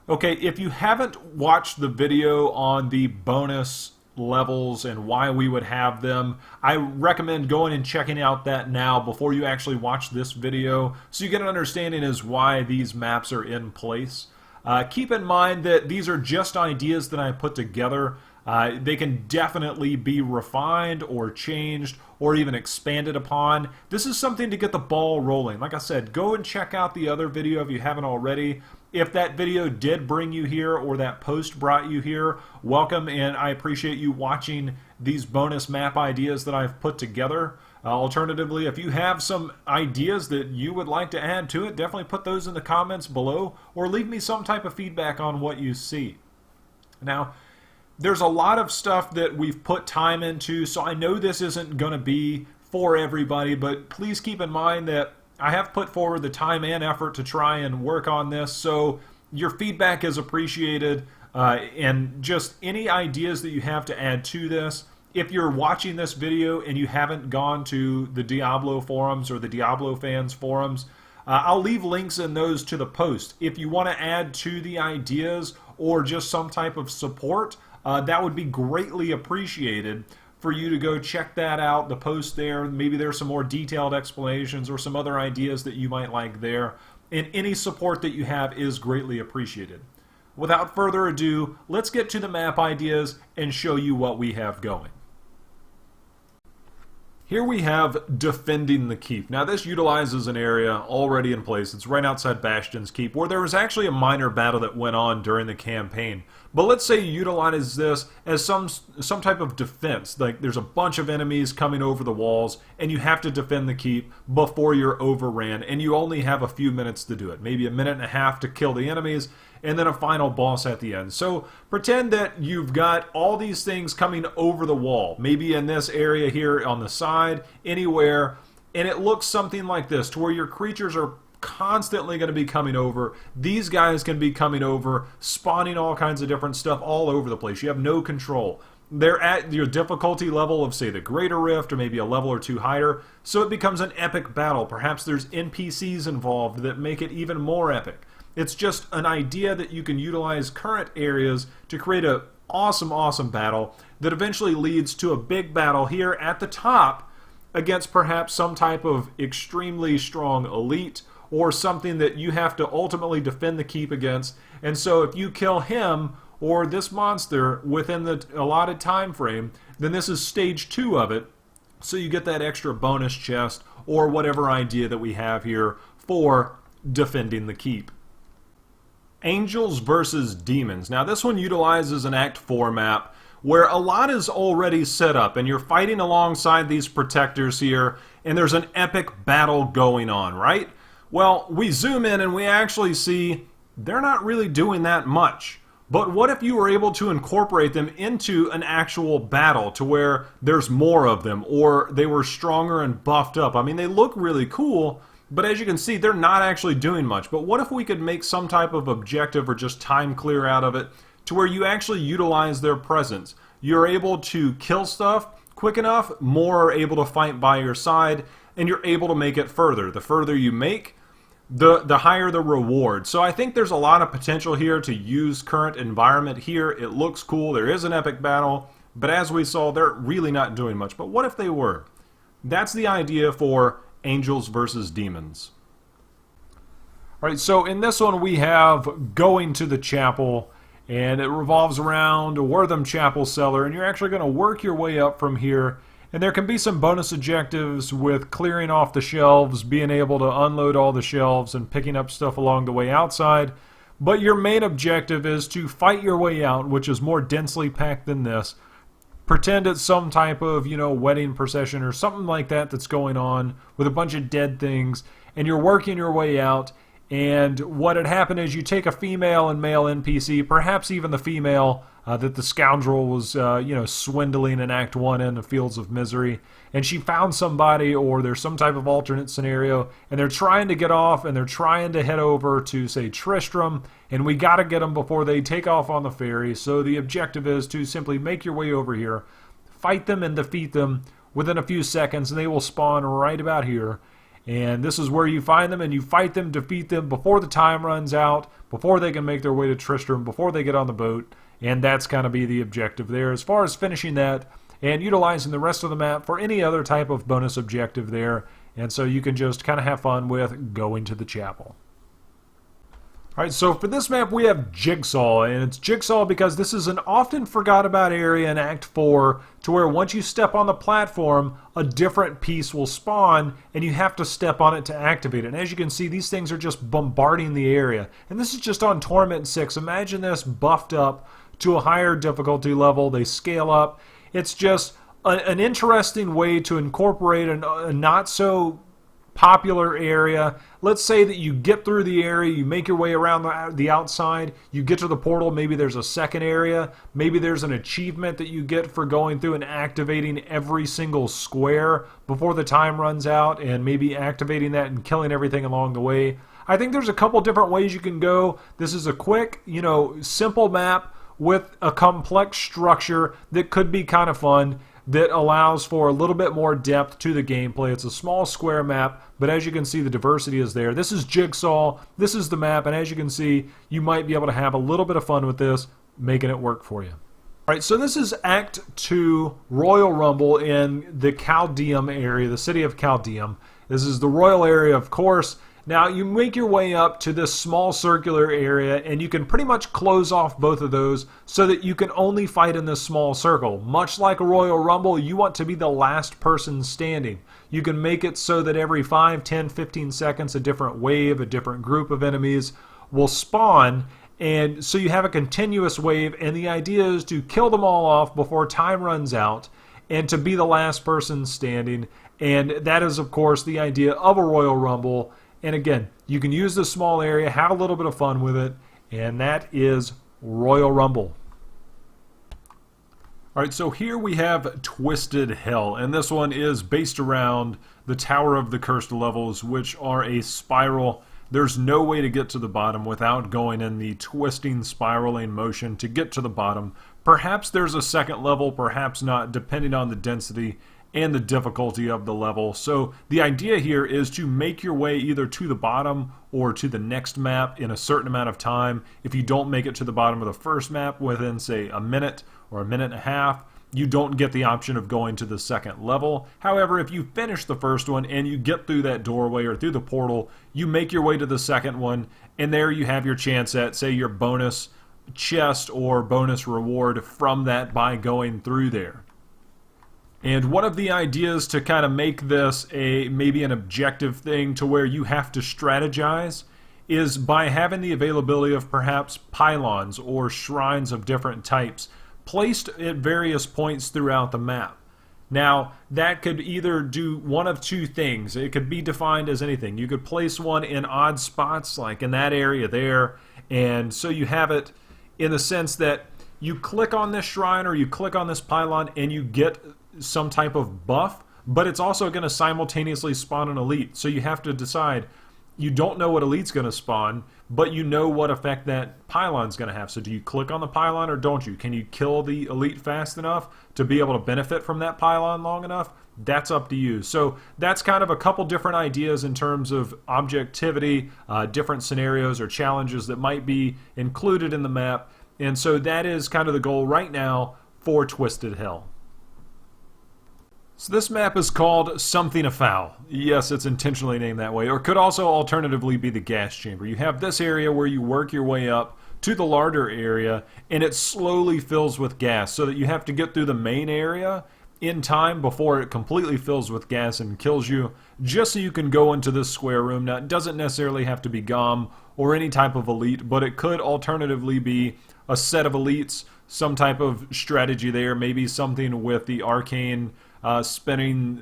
Okay, if you haven't watched the video on the bonus levels and why we would have them, I recommend going and checking out that now before you actually watch this video so you get an understanding as why these maps are in place. Keep in mind that these are just ideas that I put together. They can definitely be refined or changed or even expanded upon. This is something to get the ball rolling. Like I said, go and check out the other video if you haven't already. If that video did bring you here or that post brought you here, welcome, and I appreciate you watching these bonus map ideas that I've put together. Alternatively, if you have some ideas that you would like to add to it, definitely put those in the comments below or leave me some type of feedback on what you see. Now, there's a lot of stuff that we've put time into, so I know this isn't going to be for everybody, but please keep in mind that I have put forward the time and effort to try and work on this, so your feedback is appreciated, and just any ideas that you have to add to this. If you're watching this video and you haven't gone to the Diablo forums or the Diablo fans forums, I'll leave links in those to the post. If you want to add to the ideas or just some type of support, that would be greatly appreciated for you to go check that out, the post there. Maybe there's some more detailed explanations or some other ideas that you might like there. And any support that you have is greatly appreciated. Without further ado, let's get to the map ideas and show you what we have going. Here we have Defending the Keep. Now this utilizes an area already in place. It's right outside Bastion's Keep, where there was actually a minor battle that went on during the campaign. But let's say you utilize this as some type of defense. Like there's a bunch of enemies coming over the walls, and you have to defend the keep before you're overran, and you only have a few minutes to do it. Maybe a minute and a half to kill the enemies, and then a final boss at the end. So pretend that you've got all these things coming over the wall, maybe in this area here on the side, anywhere, and it looks something like this, to where your creatures are constantly going to be coming over. These guys can be coming over, spawning all kinds of different stuff all over the place. You have no control. They're at your difficulty level of, say, the Greater Rift, or maybe a level or two higher, so it becomes an epic battle. Perhaps there's NPCs involved that make it even more epic. It's just an idea that you can utilize current areas to create an awesome battle that eventually leads to a big battle here at the top against perhaps some type of extremely strong elite, or something that you have to ultimately defend the keep against. And so if you kill him or this monster within the allotted time frame, then this is stage 2 of it, so you get that extra bonus chest or whatever idea that we have here for defending the keep. Angels versus Demons. Now this one utilizes an Act 4 map where a lot is already set up, and you're fighting alongside these protectors here, and there's an epic battle going on, right? Well, we zoom in and we actually see they're not really doing that much. But what if you were able to incorporate them into an actual battle to where there's more of them, or they were stronger and buffed up? I mean, they look really cool, but as you can see, they're not actually doing much. But what if we could make some type of objective or just time clear out of it to where you actually utilize their presence? You're able to kill stuff quick enough, more are able to fight by your side, and you're able to make it further. The further you make, the higher the reward. So I think there's a lot of potential here to use current environment here. It looks cool. There is an epic battle, but as we saw, they're really not doing much. But what if they were? That's the idea for Angels versus Demons. All right, so in this one we have going to the chapel, and it revolves around a Wortham Chapel cellar, and you're actually going to work your way up from here. And there can be some bonus objectives with clearing off the shelves, being able to unload all the shelves and picking up stuff along the way outside. But your main objective is to fight your way out, which is more densely packed than this. Pretend it's some type of, wedding procession or something like that that's going on with a bunch of dead things. And you're working your way out. And what had happened is you take a female and male NPC, perhaps even the female that the scoundrel was, swindling in Act 1 in the Fields of Misery. And she found somebody, or there's some type of alternate scenario, and they're trying to get off, and they're trying to head over to, say, Tristram, and we got to get them before they take off on the ferry. So the objective is to simply make your way over here, fight them and defeat them within a few seconds, and they will spawn right about here. And this is where you find them and you fight them, defeat them before the time runs out, before they can make their way to Tristram, before they get on the boat. And that's going to be the objective there. As far as finishing that and utilizing the rest of the map for any other type of bonus objective there. And so you can just kind of have fun with going to the chapel. Alright, so for this map we have Jigsaw, and it's Jigsaw because this is an often forgot about area in Act 4 to where once you step on the platform, a different piece will spawn and you have to step on it to activate it. And as you can see, these things are just bombarding the area. And this is just on Torment 6. Imagine this buffed up to a higher difficulty level. They scale up. It's just an interesting way to incorporate a not so popular area. Let's say that you get through the area, you make your way around the outside, you get to the portal, maybe there's a second area, maybe there's an achievement that you get for going through and activating every single square before the time runs out, and maybe activating that and killing everything along the way. I think there's a couple different ways you can go. This is a quick, simple map with a complex structure that could be kind of fun, that allows for a little bit more depth to the gameplay. It's a small square map, but as you can see, the diversity is there. This is Jigsaw, this is the map, and as you can see, you might be able to have a little bit of fun with this, making it work for you. Alright, so this is Act 2, Royal Rumble in the Chaldeum area, the city of Chaldeum. This is the royal area, of course. Now, you make your way up to this small circular area, and you can pretty much close off both of those so that you can only fight in this small circle. Much like a Royal Rumble, you want to be the last person standing. You can make it so that every 5, 10, 15 seconds, a different wave, a different group of enemies will spawn, and so you have a continuous wave, and the idea is to kill them all off before time runs out, and to be the last person standing. And that is, of course, the idea of a Royal Rumble. And again, you can use this small area, have a little bit of fun with it, and that is Royal Rumble. Alright, so here we have Twisted Hell, and this one is based around the Tower of the Cursed Levels, which are a spiral. There's no way to get to the bottom without going in the twisting, spiraling motion to get to the bottom. Perhaps there's a second level, perhaps not, depending on the density and the difficulty of the level. So the idea here is to make your way either to the bottom or to the next map in a certain amount of time. If you don't make it to the bottom of the first map within, say, a minute or a minute and a half, you don't get the option of going to the second level. However, if you finish the first one and you get through that doorway or through the portal, you make your way to the second one, and there you have your chance at, say, your bonus chest or bonus reward from that by going through there. And one of the ideas to kind of make this maybe an objective thing to where you have to strategize is by having the availability of perhaps pylons or shrines of different types placed at various points throughout the map. Now, that could either do one of two things. It could be defined as anything. You could place one in odd spots, like in that area there, and so you have it in the sense that you click on this shrine or you click on this pylon and you get some type of buff, but it's also going to simultaneously spawn an elite. So you have to decide. You don't know what elite's going to spawn, but you know what effect that pylon's going to have. So do you click on the pylon or don't you? Can you kill the elite fast enough to be able to benefit from that pylon long enough? That's up to you. So that's kind of a couple different ideas in terms of objectivity, different scenarios or challenges that might be included in the map. And so that is kind of the goal right now for Twisted Hell. So this map is called Something Afoul. Yes, it's intentionally named that way. Or could also alternatively be the gas chamber. You have this area where you work your way up to the larder area, and it slowly fills with gas, so that you have to get through the main area in time before it completely fills with gas and kills you, just so you can go into this square room. Now, it doesn't necessarily have to be GOM or any type of elite, but it could alternatively be a set of elites, some type of strategy there, maybe something with the arcane spinning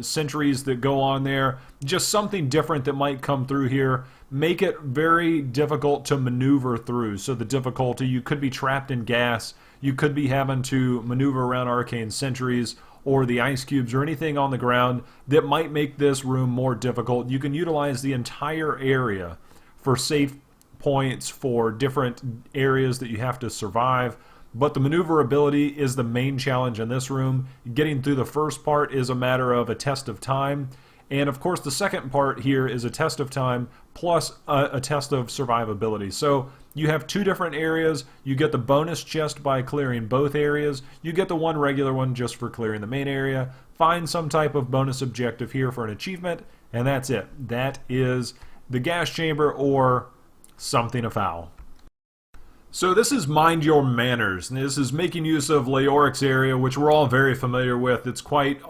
sentries that go on there, just something different that might come through here. Make it very difficult to maneuver through. So the difficulty, you could be trapped in gas, you could be having to maneuver around arcane sentries or the ice cubes or anything on the ground that might make this room more difficult. You can utilize the entire area for safe points, for different areas that you have to survive. But the maneuverability is the main challenge in this room. Getting through the first part is a matter of a test of time. And of course, the second part here is a test of time plus a test of survivability. So you have two different areas. You get the bonus chest by clearing both areas. You get the one regular one just for clearing the main area. Find some type of bonus objective here for an achievement, and that's it. That is the gas chamber or something afoul. So this is Mind Your Manners, and this is making use of Leoric's area, which we're all very familiar with. It's quite,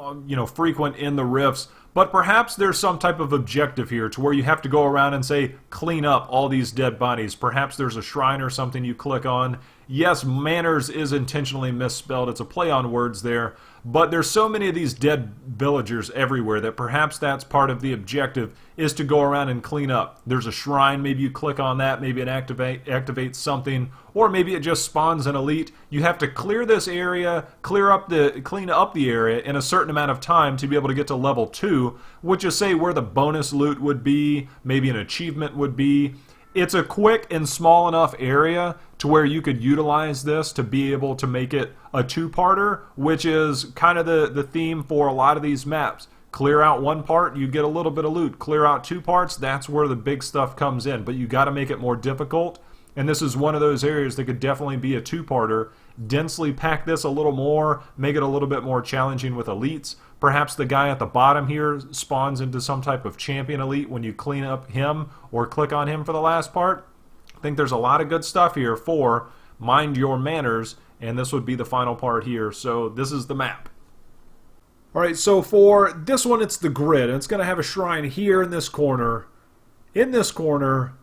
frequent in the rifts, but perhaps there's some type of objective here to where you have to go around and say, clean up all these dead bodies. Perhaps there's a shrine or something you click on. Yes, manners is intentionally misspelled. It's a play on words there, but there's so many of these dead villagers everywhere that perhaps that's part of the objective, is to go around and clean up. There's a shrine, maybe you click on that, maybe it activates something, or maybe it just spawns an elite. You have to clear this area, clean up the area in a certain amount of time to be able to get to level 2, which is, say, where the bonus loot would be, maybe an achievement would be. It's a quick and small enough area to where you could utilize this to be able to make it a two-parter, which is kind of the theme for a lot of these maps. Clear out one part, you get a little bit of loot. Clear out two parts, that's where the big stuff comes in. But you got to make it more difficult. And this is one of those areas that could definitely be a two-parter. Densely pack this a little more, make it a little bit more challenging with elites. Perhaps the guy at the bottom here spawns into some type of champion elite when you clean up him or click on him for the last part. I think there's a lot of good stuff here for Mind Your Manners, and this would be the final part here. So this is the map. Alright, so for this one, it's the grid. And it's going to have a shrine here in this corner, and this corner,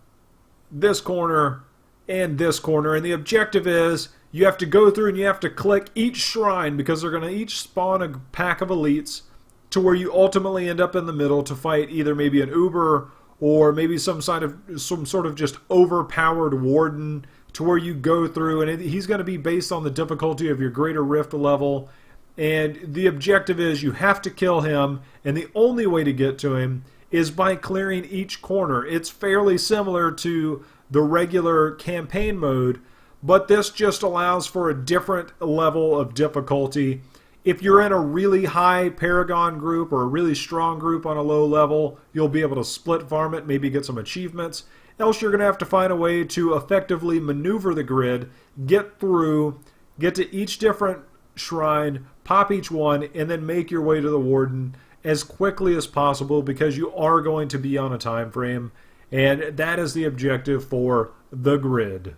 and this corner. And the objective is you have to go through and you have to click each shrine, because they're going to each spawn a pack of elites, to where you ultimately end up in the middle to fight either maybe an Uber or maybe some sort of just overpowered warden, to where you go through, and he's going to be based on the difficulty of your greater rift level. And the objective is you have to kill him, and the only way to get to him is by clearing each corner. It's fairly similar to the regular campaign mode, but this just allows for a different level of difficulty. If you're in a really high Paragon group or a really strong group on a low level, you'll be able to split farm it, maybe get some achievements. Else you're going to have to find a way to effectively maneuver the grid, get through, get to each different shrine, pop each one, and then make your way to the warden as quickly as possible, because you are going to be on a time frame. And that is the objective for the grid.